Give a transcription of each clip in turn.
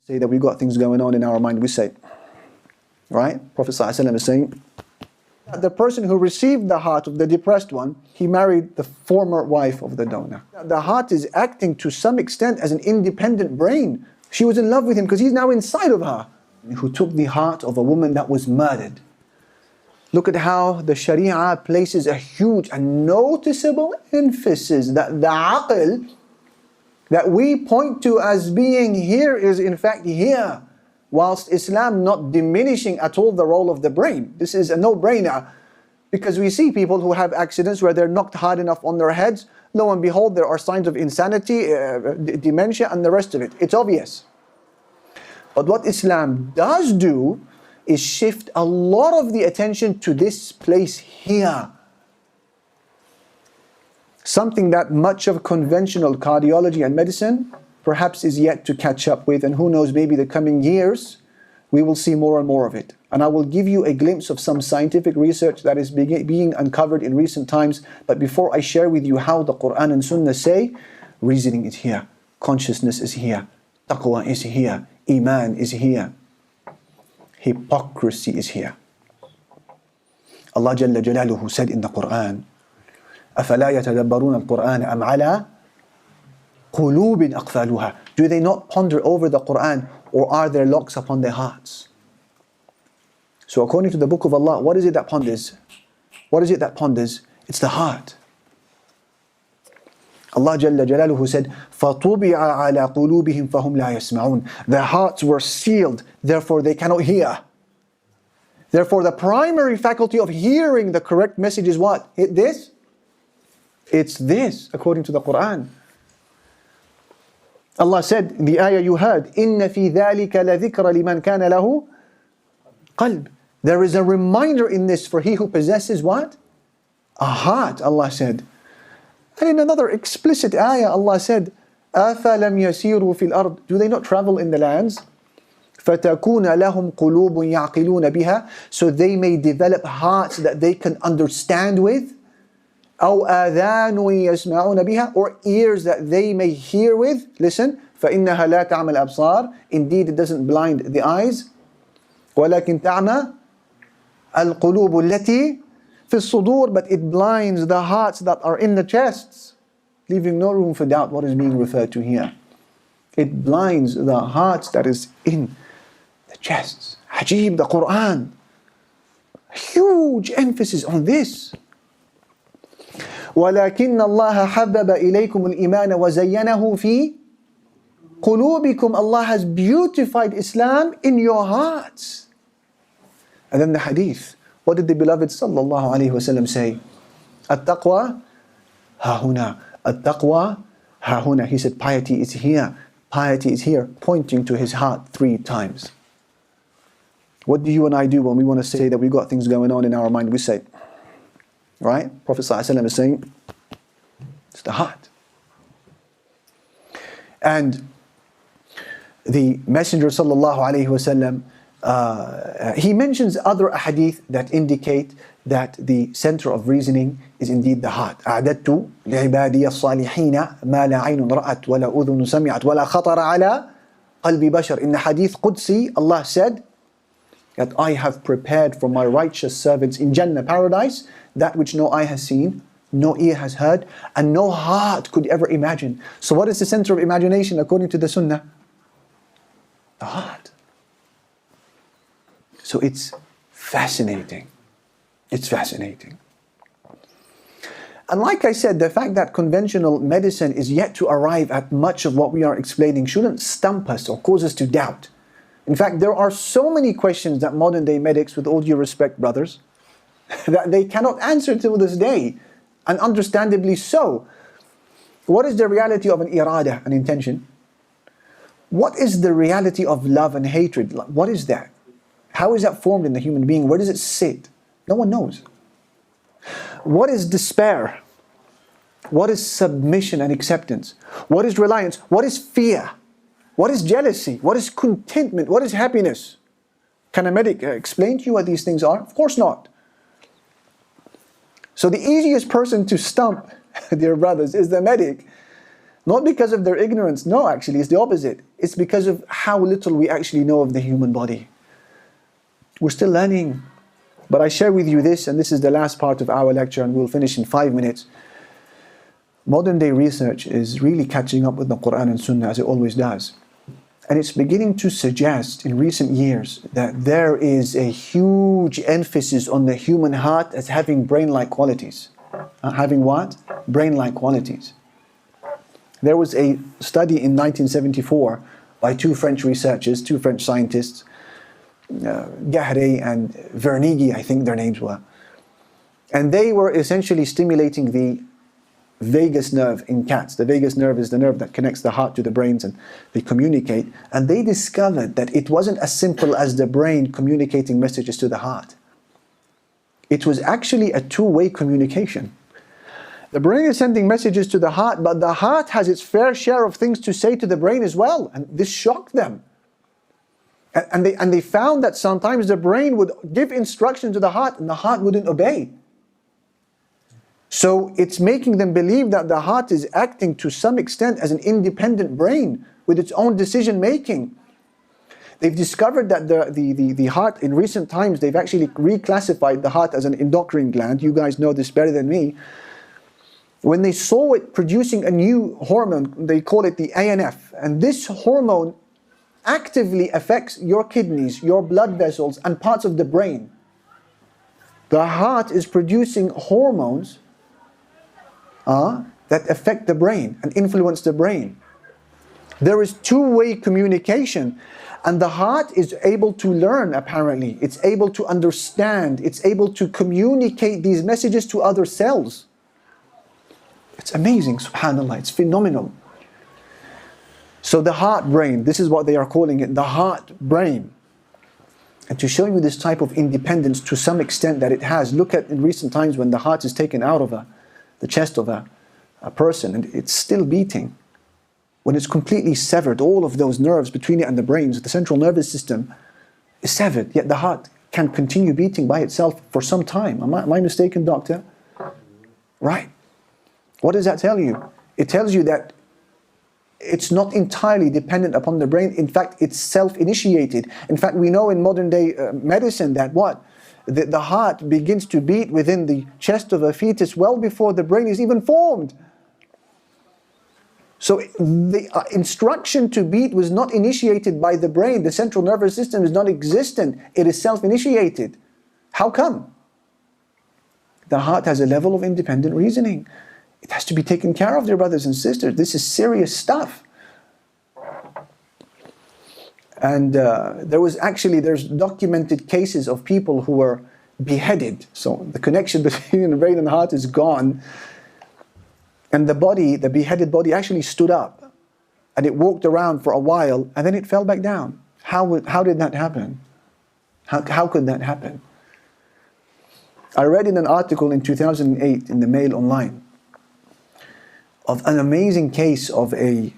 say that we've got things going on in our mind, we say, right? Prophet ﷺ is saying, the person who received the heart of the depressed one, he married the former wife of the donor. The heart is acting to some extent as an independent brain. She was in love with him because he's now inside of her. Who took the heart of a woman that was murdered. Look at how the Sharia places a huge and noticeable emphasis that the aql that we point to as being here is in fact here, whilst Islam not diminishing at all the role of the brain. This is a no-brainer, because we see people who have accidents where they're knocked hard enough on their heads, lo and behold there are signs of insanity, dementia and the rest of it. It's obvious. But what Islam does do is shift a lot of the attention to this place here. Something that much of conventional cardiology and medicine perhaps is yet to catch up with, and who knows, maybe the coming years we will see more and more of it. And I will give you a glimpse of some scientific research that is being uncovered in recent times. But before I share with you how the Quran and Sunnah say, reasoning is here, consciousness is here, taqwa is here, iman is here, hypocrisy is here. Allah Jalla Jalaluhu said in the Quran, أَفَلَا يَتَدَبَّرُونَ الْقُرْآنَ أَمْ عَلَىٰ قُلُوبٍ أَقْفَالُهَا. Do they not ponder over the Quran, or are there locks upon their hearts? So according to the book of Allah, what is it that ponders? What is it that ponders? It's the heart. Allah Jalla Jalaluhu said, فَطُبِعَ عَلَىٰ قُلُوبِهِمْ فَهُمْ لَا يَسْمَعُونَ. Their hearts were sealed, therefore they cannot hear. Therefore the primary faculty of hearing the correct message is what? This? It's this, according to the Quran. Allah said in the ayah you heard, إِنَّ فِي ذَلِكَ لَذِكْرَ لِمَنْ كَانَ لَهُ قَلْبٌ. There is a reminder in this for he who possesses what? A heart, Allah said. And in another explicit ayah, Allah said, أَفَلَمْ يَسِيرُوا فِي الْأَرْضِ. Do they not travel in the lands? فَتَكُونَ لَهُمْ قُلُوبٌ يَعْقِلُونَ بِهَا. So they may develop hearts that they can understand with. أَوْ آذَانٌ يَسْمَعُونَ بِهَا. Or ears that they may hear with. Listen, فَإِنَّهَا لَا تَعْمَى الْأَبْصَارِ. Indeed, it doesn't blind the eyes. وَلَكِنْ تَعْمَى الْقُلُوبُ الَّتِي فِي الصُّدُورِ. But it blinds the hearts that are in the chests, leaving no room for doubt what is being referred to here. It blinds the hearts that is in the chests. Ajib, the Quran. Huge emphasis on this. وَلَكِنَّ اللَّهَ حَبَّبَ إِلَيْكُمُ الْإِيمَانَ وَزَيَّنَهُ فِي قُلُوبِكُمْ. Allah has beautified Islam in your hearts. And then the hadith. What did the beloved sallallahu alayhi wa sallam say? التقوى ها هنا. التقوى ها هنا. He said piety is here. Piety is here, pointing to his heart 3 times. What do you and I do when we want to say that we've got things going on in our mind? We say, right? Prophet ﷺ is saying, it's the heart. And the Messenger sallallahu alayhi wa sallam, he mentions other ahadith that indicate that the center of reasoning is indeed the heart. أعددت لعبادي الصالحين ما لا عين رأت ولا أذن سمعت ولا خطر على قلب بشر. In the hadith Qudsi, Allah said that I have prepared for my righteous servants in Jannah, paradise, that which no eye has seen, no ear has heard, and no heart could ever imagine. So what is the center of imagination according to the Sunnah? The heart. So it's fascinating. It's fascinating. And like I said, the fact that conventional medicine is yet to arrive at much of what we are explaining shouldn't stump us or cause us to doubt. In fact, there are so many questions that modern day medics, with all due respect, brothers, that they cannot answer till this day, and understandably so. What is the reality of an irada, an intention? What is the reality of love and hatred? What is that? How is that formed in the human being? Where does it sit? No one knows. What is despair? What is submission and acceptance? What is reliance? What is fear? What is jealousy? What is contentment? What is happiness? Can a medic explain to you what these things are? Of course not. So the easiest person to stump, dear brothers, is the medic. Not because of their ignorance. No, actually, it's the opposite. It's because of how little we actually know of the human body. We're still learning. But I share with you this, and this is the last part of our lecture, and we'll finish in 5 minutes. Modern day research is really catching up with the Quran and Sunnah, as it always does. And it's beginning to suggest in recent years that there is a huge emphasis on the human heart as having brain-like qualities. Having what? Brain-like qualities. There was a study in 1974 by two French researchers, two French scientists, Gahray and Vernighi, I think their names were. And they were essentially stimulating the vagus nerve in cats. The vagus nerve is the nerve that connects the heart to the brains, and they communicate. And they discovered that it wasn't as simple as the brain communicating messages to the heart. It was actually a two-way communication. The brain is sending messages to the heart, but the heart has its fair share of things to say to the brain as well. And this shocked them. And they found that sometimes the brain would give instruction to the heart and the heart wouldn't obey. So it's making them believe that the heart is acting to some extent as an independent brain with its own decision making. They've discovered that the heart, in recent times, they've actually reclassified the heart as an endocrine gland. You guys know this better than me. When they saw it producing a new hormone, they call it the ANF. And this hormone actively affects your kidneys, your blood vessels, and parts of the brain. The heart is producing hormones that affect the brain and influence the brain. There is two-way communication, and the heart is able to learn, apparently. It's able to understand. It's able to communicate these messages to other cells. It's amazing, subhanAllah. It's phenomenal. So the heart brain, this is what they are calling it, the heart brain. And to show you this type of independence to some extent that it has, look at in recent times when the heart is taken out of the chest of a person and it's still beating. When it's completely severed, all of those nerves between it and the brains, the central nervous system is severed, yet the heart can continue beating by itself for some time. Am I mistaken, doctor? Right. What does that tell you? It tells you that it's not entirely dependent upon the brain. In fact, it's self-initiated. In fact, we know in modern day medicine that what? The heart begins to beat within the chest of a fetus well before the brain is even formed. So the instruction to beat was not initiated by the brain. The central nervous system is not existent. It is self-initiated. How come? The heart has a level of independent reasoning. It has to be taken care of, dear brothers and sisters. This is serious stuff. And there's documented cases of people who were beheaded. So the connection between the brain and the heart is gone. And the body, the beheaded body, actually stood up. And it walked around for a while, and then it fell back down. How did that happen? How could that happen? I read in an article in 2008 in the Mail Online of an amazing case of an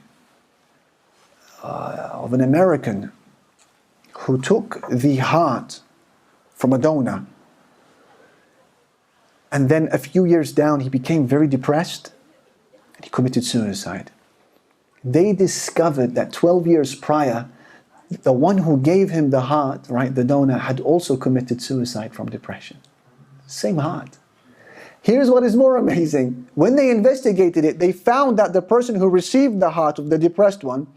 American who took the heart from a donor, and then a few years down he became very depressed and he committed suicide. They discovered that 12 years prior, the one who gave him the heart, right, the donor, had also committed suicide from depression. Same heart. Here's what is more amazing. When they investigated it, they found that the person who received the heart of the depressed one,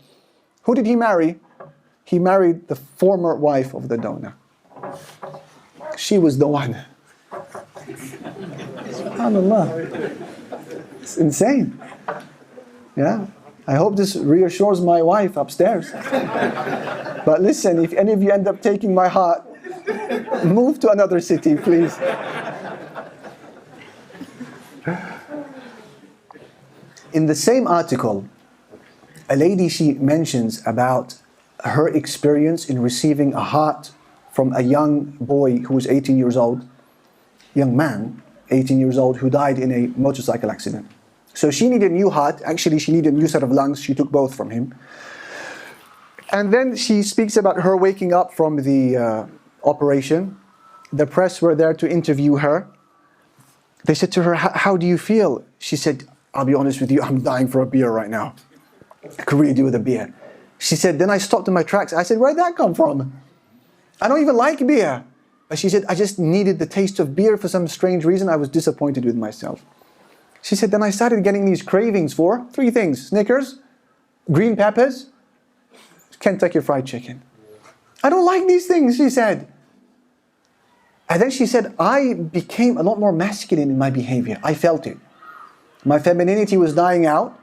who did he marry? He married the former wife of the donor. She was the one. SubhanAllah. It's insane. Yeah. I hope this reassures my wife upstairs. But listen, if any of you end up taking my heart, move to another city, please. In the same article, a lady, she mentions about her experience in receiving a heart from a young boy who was 18 years old, young man, 18 years old, who died in a motorcycle accident. So she needed a new heart. Actually, she needed a new set of lungs. She took both from him. And then she speaks about her waking up from the operation. The press were there to interview her. They said to her, how do you feel? She said, I'll be honest with you, I'm dying for a beer right now. I could really do with a beer. She said, then I stopped in my tracks. I said, where'd that come from? I don't even like beer. But she said, I just needed the taste of beer for some strange reason. I was disappointed with myself. She said, then I started getting these cravings for 3 things: Snickers, green peppers, Kentucky Fried Chicken. I don't like these things, she said. And then she said, I became a lot more masculine in my behavior. I felt it. My femininity was dying out.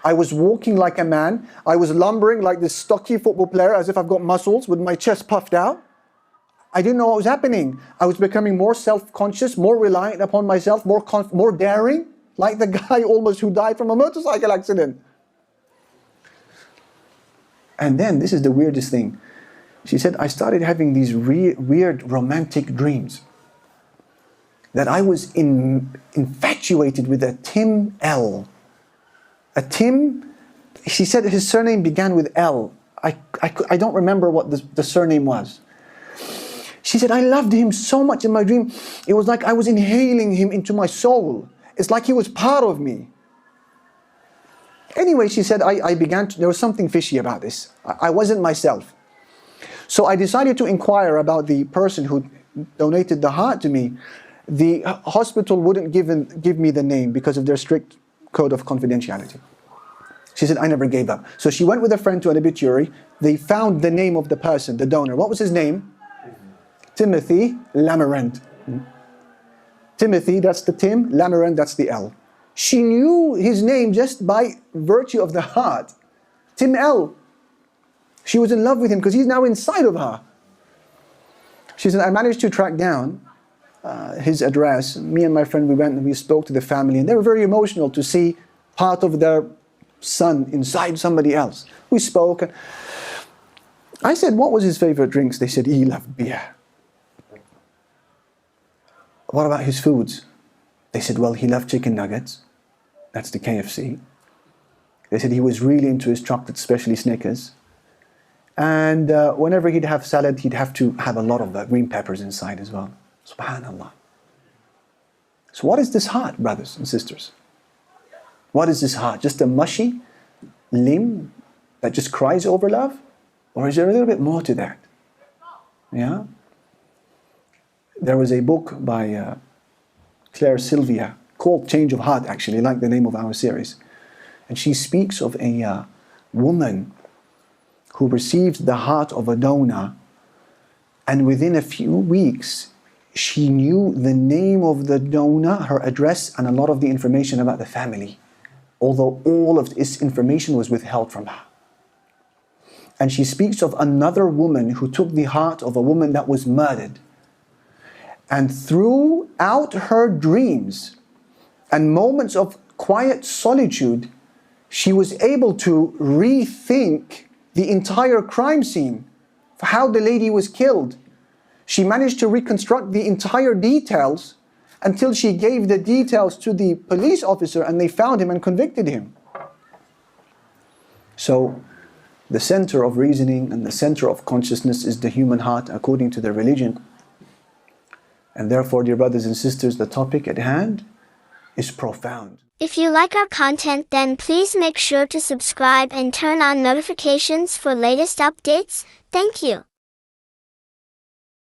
I was walking like a man. I was lumbering like this stocky football player, as if I've got muscles with my chest puffed out. I didn't know what was happening. I was becoming more self-conscious, more reliant upon myself, more daring, like the guy almost who died from a motorcycle accident. And then, this is the weirdest thing. She said, I started having these weird romantic dreams. That I was infatuated with a Tim L. A Tim, she said his surname began with L. I don't remember what the surname was. She said, I loved him so much in my dream. It was like I was inhaling him into my soul. It's like he was part of me. Anyway, she said, there was something fishy about this. I wasn't myself. So I decided to inquire about the person who donated the heart to me. The hospital wouldn't give me the name because of their strict code of confidentiality. She said, I never gave up. So she went with a friend to an obituary. They found the name of the person, the donor. What was his name? Timothy Lamarand. Timothy, that's the Tim. Lamarand, that's the L. She knew his name just by virtue of the heart. Tim L. She was in love with him because he's now inside of her. She said, I managed to track down his address. Me and my friend, we went and we spoke to the family, and they were very emotional to see part of their son inside somebody else. We spoke. And I said, what was his favorite drinks? They said, he loved beer. What about his foods? They said, well, he loved chicken nuggets. That's the KFC. They said he was really into his chocolate, especially Snickers. And whenever he'd have salad, he'd have to have a lot of the green peppers inside as well. Subhanallah. So what is this heart, brothers and sisters? What is this heart? Just a mushy limb that just cries over love? Or is there a little bit more to that? Yeah? There was a book by Claire Sylvia called Change of Heart, actually, like the name of our series. And she speaks of a woman who received the heart of a donor, and within a few weeks, she knew the name of the donor, her address, and a lot of the information about the family, although all of this information was withheld from her. And she speaks of another woman who took the heart of a woman that was murdered. And throughout her dreams and moments of quiet solitude, she was able to rethink the entire crime scene, for how the lady was killed. She managed to reconstruct the entire details until she gave the details to the police officer, and they found him and convicted him. So, the center of reasoning and the center of consciousness is the human heart according to the religion. And therefore, dear brothers and sisters, the topic at hand is profound. If you like our content, then please make sure to subscribe and turn on notifications for latest updates. Thank you.